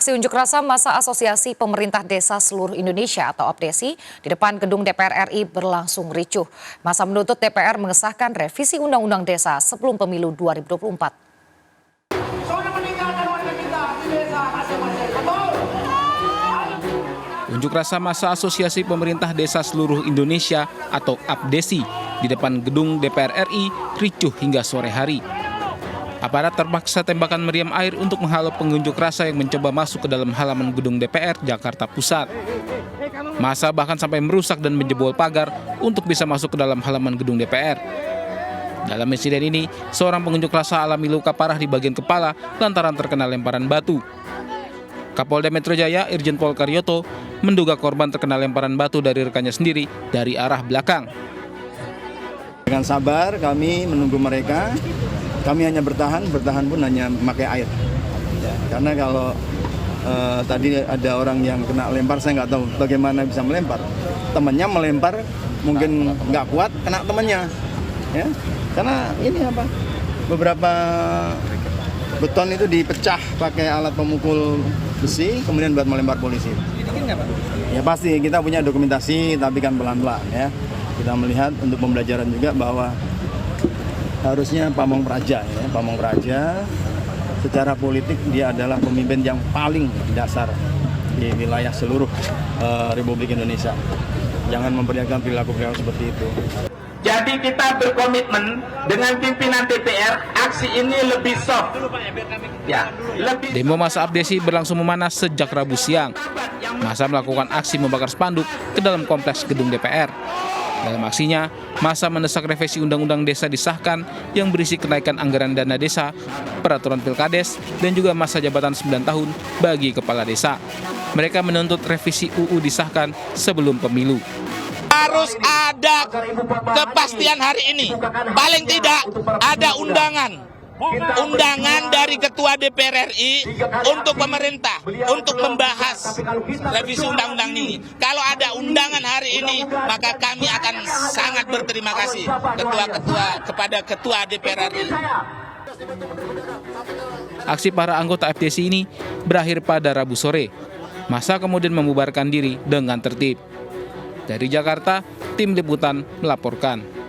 Aksi unjuk rasa massa Asosiasi Pemerintah Desa Seluruh Indonesia atau APDESI di depan gedung DPR RI berlangsung ricuh. Massa menuntut DPR mengesahkan revisi Undang-Undang Desa sebelum pemilu 2024. Unjuk rasa massa Asosiasi Pemerintah Desa Seluruh Indonesia atau APDESI di depan gedung DPR RI ricuh hingga sore hari. Aparat terpaksa tembakan meriam air untuk menghalau pengunjuk rasa yang mencoba masuk ke dalam halaman gedung DPR Jakarta Pusat. Massa bahkan sampai merusak dan menjebol pagar untuk bisa masuk ke dalam halaman gedung DPR. Dalam insiden ini, seorang pengunjuk rasa alami luka parah di bagian kepala lantaran terkena lemparan batu. Kapolda Metro Jaya Irjen Pol Karyoto menduga korban terkena lemparan batu dari rekannya sendiri dari arah belakang. Dengan sabar kami menunggu mereka. Kami hanya bertahan pun hanya memakai air. Ya, karena kalau tadi ada orang yang kena lempar, saya nggak tahu bagaimana bisa melempar. Temannya melempar, mungkin nggak kuat, kena temannya. Ya, karena ini apa? Beberapa beton itu dipecah pakai alat pemukul besi, kemudian buat melempar polisi. Ya pasti kita punya dokumentasi, tapi kan pelan-pelan ya. Kita melihat untuk pembelajaran juga bahwa harusnya Pamong Praja, ya. Pamong Praja secara politik dia adalah pemimpin yang paling dasar di wilayah seluruh Republik Indonesia. Jangan memperlihatkan perilaku-perilaku seperti itu. Jadi kita berkomitmen dengan pimpinan DPR, aksi ini lebih soft. Ya, lebih. Demo massa APDESI berlangsung memanas sejak Rabu siang. Massa melakukan aksi membakar spanduk ke dalam kompleks gedung DPR. Dalam aksinya, massa mendesak revisi Undang-Undang Desa disahkan yang berisi kenaikan anggaran dana desa, peraturan pilkades, dan juga masa jabatan 9 tahun bagi kepala desa. Mereka menuntut revisi UU disahkan sebelum pemilu. Harus ada kepastian hari ini. Paling tidak ada undangan dari Ketua DPR RI untuk pemerintah untuk membahas revisi undang-undang ini. Kalau ada undangan hari ini, maka kami akan sangat berterima kasih kepada Ketua DPR RI. Aksi para anggota APDESI ini berakhir pada Rabu sore. Massa kemudian membubarkan diri dengan tertib. Dari Jakarta, tim liputan melaporkan.